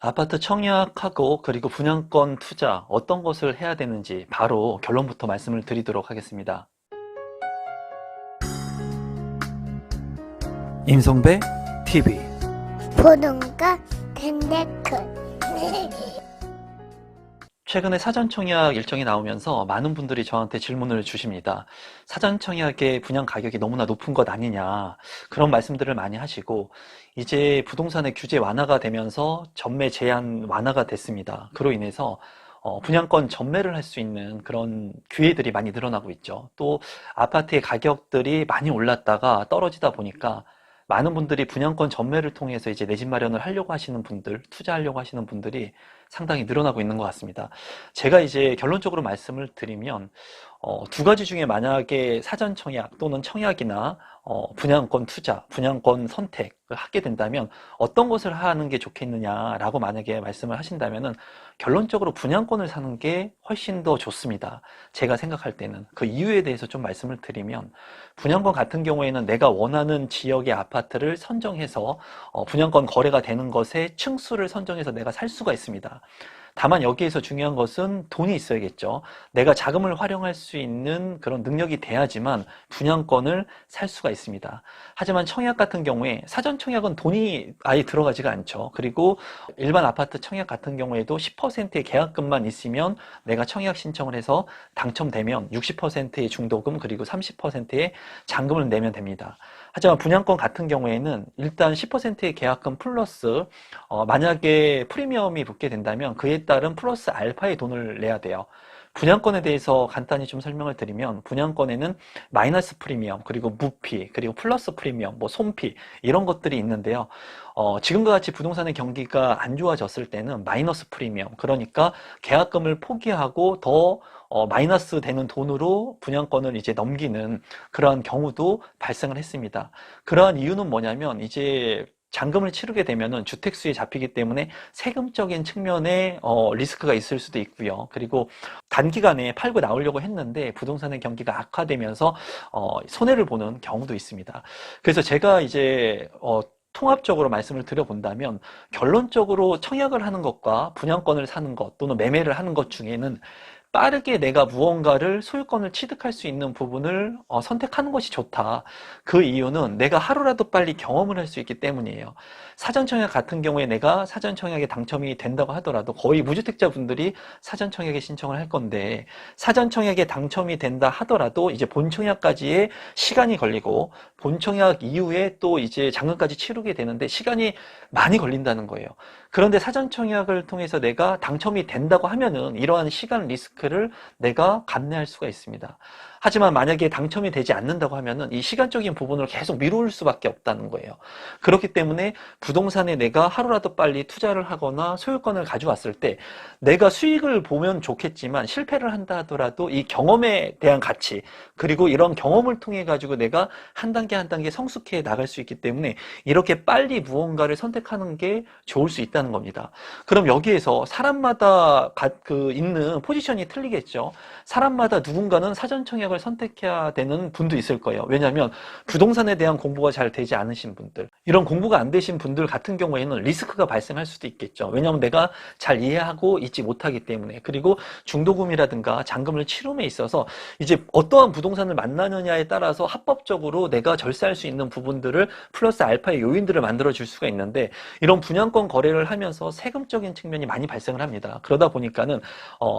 아파트 청약하고 그리고 분양권 투자 어떤 것을 해야 되는지 바로 결론부터 말씀을 드리도록 하겠습니다. 임성배 TV 보동과 덴데크 최근에 사전청약 일정이 나오면서 많은 분들이 저한테 질문을 주십니다. 사전청약의 분양 가격이 너무나 높은 것 아니냐, 그런 말씀들을 많이 하시고, 이제 부동산의 규제 완화가 되면서 전매 제한 완화가 됐습니다. 그로 인해서 분양권 전매를 할 수 있는 그런 기회들이 많이 늘어나고 있죠. 또 아파트의 가격들이 많이 올랐다가 떨어지다 보니까 많은 분들이 분양권 전매를 통해서 이제 내 집 마련을 하려고 하시는 분들, 투자하려고 하시는 분들이 상당히 늘어나고 있는 것 같습니다. 제가 이제 결론적으로 말씀을 드리면 두 가지 중에 만약에 사전 청약 또는 청약이나 분양권 투자, 분양권 선택을 하게 된다면 어떤 것을 하는 게 좋겠느냐라고 만약에 말씀을 하신다면은 결론적으로 분양권을 사는 게 훨씬 더 좋습니다. 제가 생각할 때는 그 이유에 대해서 좀 말씀을 드리면 분양권 같은 경우에는 내가 원하는 지역의 아파트를 선정해서 분양권 거래가 되는 것에 층수를 선정해서 내가 살 수가 있습니다. 다만 여기에서 중요한 것은 돈이 있어야겠죠. 내가 자금을 활용할 수 있는 그런 능력이 돼야지만 분양권을 살 수가 있습니다. 하지만 청약 같은 경우에 사전 청약은 돈이 아예 들어가지가 않죠. 그리고 일반 아파트 청약 같은 경우에도 10%의 계약금만 있으면 내가 청약 신청을 해서 당첨되면 60%의 중도금 그리고 30%의 잔금을 내면 됩니다. 하지만 분양권 같은 경우에는 일단 10%의 계약금 플러스 만약에 프리미엄이 붙게 된다면 그에 따른 플러스 알파의 돈을 내야 돼요. 분양권에 대해서 간단히 좀 설명을 드리면 분양권에는 마이너스 프리미엄 그리고 무피 그리고 플러스 프리미엄 뭐 손피 이런 것들이 있는데요. 지금과 같이 부동산의 경기가 안 좋아졌을 때는 마이너스 프리미엄 그러니까 계약금을 포기하고 더 마이너스 되는 돈으로 분양권을 이제 넘기는 그러한 경우도 발생을 했습니다. 그러한 이유는 뭐냐면 이제 잔금을 치르게 되면은 주택수에 잡히기 때문에 세금적인 측면에 리스크가 있을 수도 있고요. 그리고 단기간에 팔고 나오려고 했는데 부동산의 경기가 악화되면서 손해를 보는 경우도 있습니다. 그래서 제가 이제 통합적으로 말씀을 드려본다면 결론적으로 청약을 하는 것과 분양권을 사는 것 또는 매매를 하는 것 중에는 빠르게 내가 무언가를 소유권을 취득할 수 있는 부분을 선택하는 것이 좋다. 그 이유는 내가 하루라도 빨리 경험을 할 수 있기 때문이에요. 사전청약 같은 경우에 내가 사전청약에 당첨이 된다고 하더라도 거의 무주택자분들이 사전청약에 신청을 할 건데 사전청약에 당첨이 된다 하더라도 이제 본청약까지의 시간이 걸리고 본청약 이후에 또 이제 잔금까지 치르게 되는데 시간이 많이 걸린다는 거예요. 그런데 사전청약을 통해서 내가 당첨이 된다고 하면은 이러한 시간 리스크를 내가 감내할 수가 있습니다. 하지만 만약에 당첨이 되지 않는다고 하면은 이 시간적인 부분을 계속 미룰 수밖에 없다는 거예요. 그렇기 때문에 부동산에 내가 하루라도 빨리 투자를 하거나 소유권을 가져왔을 때 내가 수익을 보면 좋겠지만 실패를 한다 하더라도 이 경험에 대한 가치 그리고 이런 경험을 통해 가지고 내가 한 단계 한 단계 성숙해 나갈 수 있기 때문에 이렇게 빨리 무언가를 선택하는 게 좋을 수 있다는 겁니다. 그럼 여기에서 사람마다 있는 포지션이 틀리겠죠. 사람마다 누군가는 사전청약을 선택해야 되는 분도 있을 거예요. 왜냐하면 부동산에 대한 공부가 잘 되지 않으신 분들, 이런 공부가 안 되신 분들 같은 경우에는 리스크가 발생할 수도 있겠죠. 왜냐하면 내가 잘 이해하고 있지 못하기 때문에. 그리고 중도금이라든가 잔금을 치름에 있어서 이제 어떠한 부동산을 만나느냐에 따라서 합법적으로 내가 절세할 수 있는 부분들을 플러스 알파의 요인들을 만들어 줄 수가 있는데 이런 분양권 거래를 하면서 세금적인 측면이 많이 발생을 합니다. 그러다 보니까는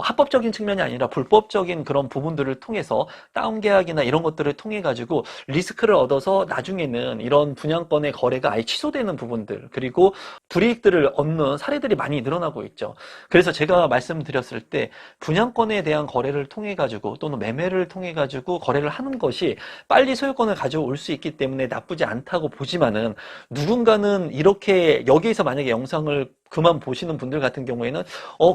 합법적인 측면이 아니라 불법적인 그런 부분들을 통해서 다운 계약이나 이런 것들을 통해 가지고 리스크를 얻어서 나중에는 이런 분양권의 거래가 아예 취소되는 부분들 그리고 불이익들을 얻는 사례들이 많이 늘어나고 있죠. 그래서 제가 말씀드렸을 때 분양권에 대한 거래를 통해 가지고 또는 매매를 통해 가지고 거래를 하는 것이 빨리 소유권을 가져올 수 있기 때문에 나쁘지 않다고 보지만은 누군가는 이렇게 여기에서 만약에 영상을 그만 보시는 분들 같은 경우에는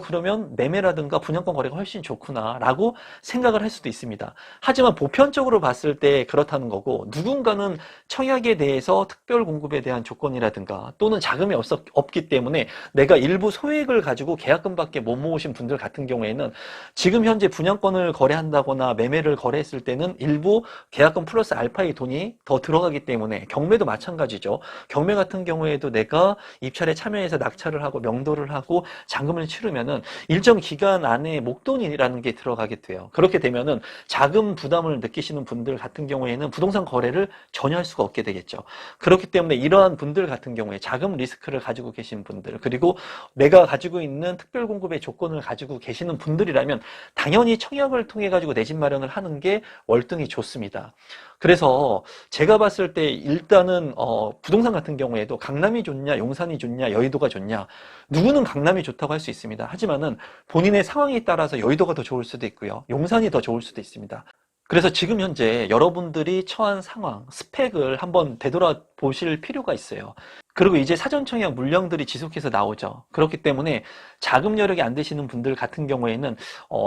그러면 매매라든가 분양권 거래가 훨씬 좋구나 라고 생각을 할 수도 있습니다. 하지만 보편적으로 봤을 때 그렇다는 거고 누군가는 청약에 대해서 특별 공급에 대한 조건이라든가 또는 자금이 없기 때문에 내가 일부 소액을 가지고 계약금밖에 못 모으신 분들 같은 경우에는 지금 현재 분양권을 거래한다거나 매매를 거래했을 때는 일부 계약금 플러스 알파의 돈이 더 들어가기 때문에 경매도 마찬가지죠. 경매 같은 경우에도 내가 입찰에 참여해서 낙찰을 하고 명도를 하고 잔금을 치르면은 일정 기간 안에 목돈이라는 게 들어가게 돼요. 그렇게 되면은 자금 부담을 느끼시는 분들 같은 경우에는 부동산 거래를 전혀 할 수가 없게 되겠죠. 그렇기 때문에 이러한 분들 같은 경우에 자금 리스크를 가지고 계신 분들, 그리고 내가 가지고 있는 특별 공급의 조건을 가지고 계시는 분들이라면 당연히 청약을 통해 가지고 내 집 마련을 하는 게 월등히 좋습니다. 그래서 제가 봤을 때 일단은 부동산 같은 경우에도 강남이 좋냐, 용산이 좋냐, 여의도가 좋냐, 누구는 강남이 좋다고 할 수 있습니다. 하지만은 본인의 상황에 따라서 여의도가 더 좋을 수도 있고요, 용산이 더 좋을 수도 있습니다. 그래서 지금 현재 여러분들이 처한 상황, 스펙을 한번 되돌아보실 필요가 있어요. 그리고 이제 사전청약 물량들이 지속해서 나오죠. 그렇기 때문에 자금 여력이 안 되시는 분들 같은 경우에는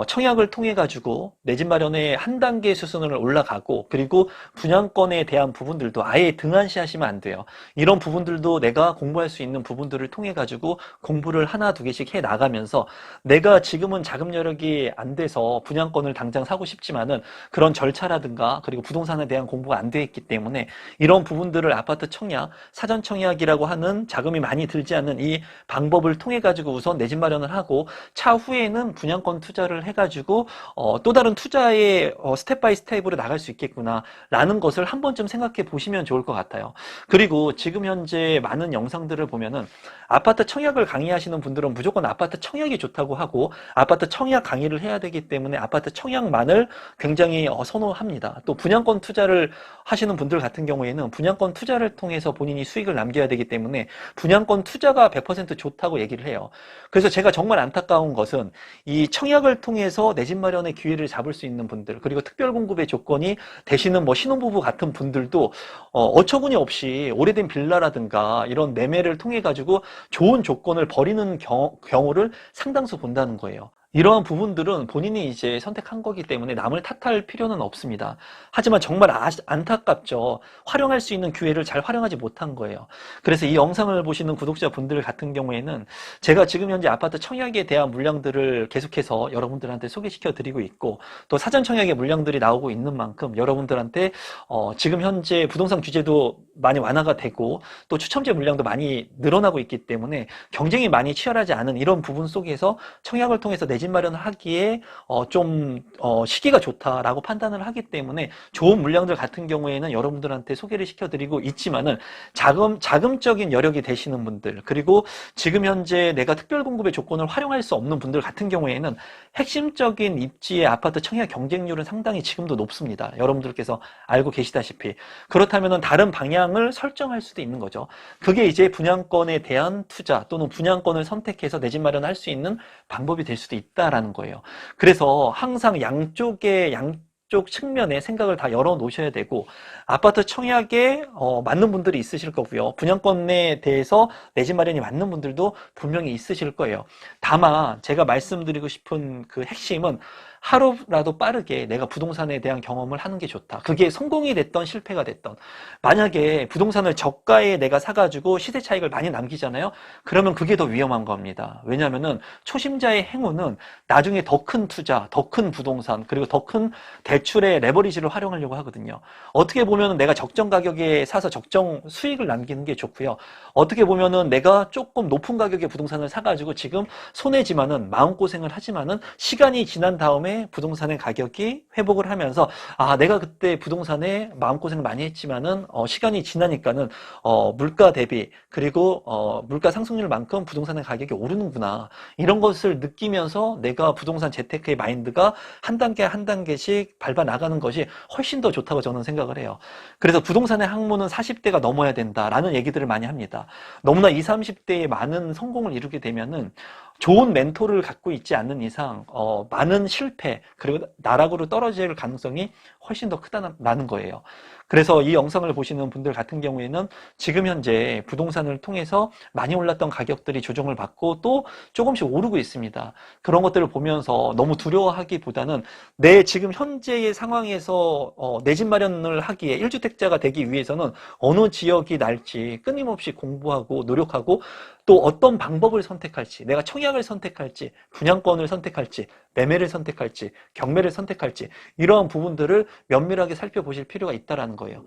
청약을 통해 가지고 내 집 마련의 한 단계 수순을 올라가고, 그리고 분양권에 대한 부분들도 아예 등한시하시면 안 돼요. 이런 부분들도 내가 공부할 수 있는 부분들을 통해 가지고 공부를 하나 두 개씩 해 나가면서, 내가 지금은 자금 여력이 안 돼서 분양권을 당장 사고 싶지만은 그런 절차라든가 그리고 부동산에 대한 공부가 안 돼 있기 때문에 이런 부분들을 아파트 청약, 사전 청약이라고 하는 자금이 많이 들지 않는 이 방법을 통해 가지고 우선 내 집 마련을 하고, 차후에는 분양권 투자를 해 가지고 또 다른 투자의 스텝 바이 스텝으로 나갈 수 있겠구나 라는 것을 한 번쯤 생각해 보시면 좋을 것 같아요. 그리고 지금 현재 많은 영상들을 보면은 아파트 청약을 강의하시는 분들은 무조건 아파트 청약이 좋다고 하고, 아파트 청약 강의를 해야 되기 때문에 아파트 청약만을 굉장히 선호합니다. 또 분양권 투자를 하시는 분들 같은 경우에는 분양권 투자를 통해서 본인이 수익을 남겨야 되기 때문에 분양권 투자가 100% 좋다고 얘기를 해요. 그래서 제가 정말 안타까운 것은 이 청약을 통해서 내 집 마련의 기회를 잡을 수 있는 분들, 그리고 특별 공급의 조건이 되시는 신혼부부 같은 분들도 어처구니 없이 오래된 빌라라든가 이런 매매를 통해 가지고 좋은 조건을 버리는 경우를 상당수 본다는 거예요. 이러한 부분들은 본인이 이제 선택한 거기 때문에 남을 탓할 필요는 없습니다. 하지만 정말 안타깝죠. 활용할 수 있는 기회를 잘 활용하지 못한 거예요. 그래서 이 영상을 보시는 구독자분들 같은 경우에는 제가 지금 현재 아파트 청약에 대한 물량들을 계속해서 여러분들한테 소개시켜 드리고 있고, 또 사전 청약의 물량들이 나오고 있는 만큼 여러분들한테 지금 현재 부동산 규제도 많이 완화가 되고 또 추첨제 물량도 많이 늘어나고 있기 때문에 경쟁이 많이 치열하지 않은 이런 부분 속에서 청약을 통해서 내 집 마련을 하기에 시기가 좋다라고 판단을 하기 때문에 좋은 물량들 같은 경우에는 여러분들한테 소개를 시켜드리고 있지만은 자금적인 여력이 되시는 분들, 그리고 지금 현재 내가 특별 공급의 조건을 활용할 수 없는 분들 같은 경우에는 핵심적인 입지의 아파트 청약 경쟁률은 상당히 지금도 높습니다. 여러분들께서 알고 계시다시피. 그렇다면은 다른 방향을 설정할 수도 있는 거죠. 그게 이제 분양권에 대한 투자 또는 분양권을 선택해서 내 집 마련할 수 있는 방법이 될 수도 있다라는 거예요. 그래서 항상 양쪽 측면의 생각을 다 열어 놓으셔야 되고, 아파트 청약에 맞는 분들이 있으실 거고요, 분양권에 대해서 내 집 마련이 맞는 분들도 분명히 있으실 거예요. 다만 제가 말씀드리고 싶은 그 핵심은 하루라도 빠르게 내가 부동산에 대한 경험을 하는 게 좋다. 그게 성공이 됐던 실패가 됐던, 만약에 부동산을 저가에 내가 사가지고 시세 차익을 많이 남기잖아요. 그러면 그게 더 위험한 겁니다. 왜냐하면은 초심자의 행운은 나중에 더 큰 투자, 더 큰 부동산, 그리고 더 큰 대출의 레버리지를 활용하려고 하거든요. 어떻게 보면은 내가 적정 가격에 사서 적정 수익을 남기는 게 좋고요, 어떻게 보면은 내가 조금 높은 가격의 부동산을 사가지고 지금 손해지만은 마음고생을 하지만은 시간이 지난 다음에 부동산의 가격이 회복을 하면서, 내가 그때 부동산에 마음고생을 많이 했지만은 시간이 지나니까는 물가 대비 그리고 물가 상승률만큼 부동산의 가격이 오르는구나, 이런 것을 느끼면서 내가 부동산 재테크의 마인드가 한 단계 한 단계씩 밟아 나가는 것이 훨씬 더 좋다고 저는 생각을 해요. 그래서 부동산의 학문은 40대가 넘어야 된다라는 얘기들을 많이 합니다. 너무나 20, 30대에 많은 성공을 이루게 되면은 좋은 멘토를 갖고 있지 않는 이상 많은 실패 그리고 나락으로 떨어질 가능성이 훨씬 더 크다는 거예요. 그래서 이 영상을 보시는 분들 같은 경우에는 지금 현재 부동산을 통해서 많이 올랐던 가격들이 조정을 받고 또 조금씩 오르고 있습니다. 그런 것들을 보면서 너무 두려워하기보다는 내 지금 현재의 상황에서 내 집 마련을 하기에 1주택자가 되기 위해서는 어느 지역이 날지 끊임없이 공부하고 노력하고, 또 어떤 방법을 선택할지, 내가 청약을 선택할지, 분양권을 선택할지, 매매를 선택할지, 경매를 선택할지, 이러한 부분들을 면밀하게 살펴보실 필요가 있다는 거예요.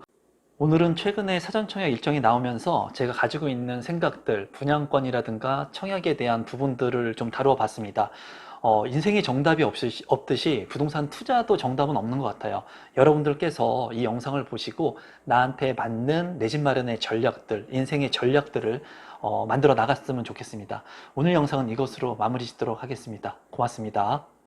오늘은 최근에 사전청약 일정이 나오면서 제가 가지고 있는 생각들, 분양권이라든가 청약에 대한 부분들을 좀 다루어 봤습니다. 인생에 정답이 없듯이 부동산 투자도 정답은 없는 것 같아요. 여러분들께서 이 영상을 보시고 나한테 맞는 내 집 마련의 전략들, 인생의 전략들을 만들어 나갔으면 좋겠습니다. 오늘 영상은 이것으로 마무리 짓도록 하겠습니다. 고맙습니다.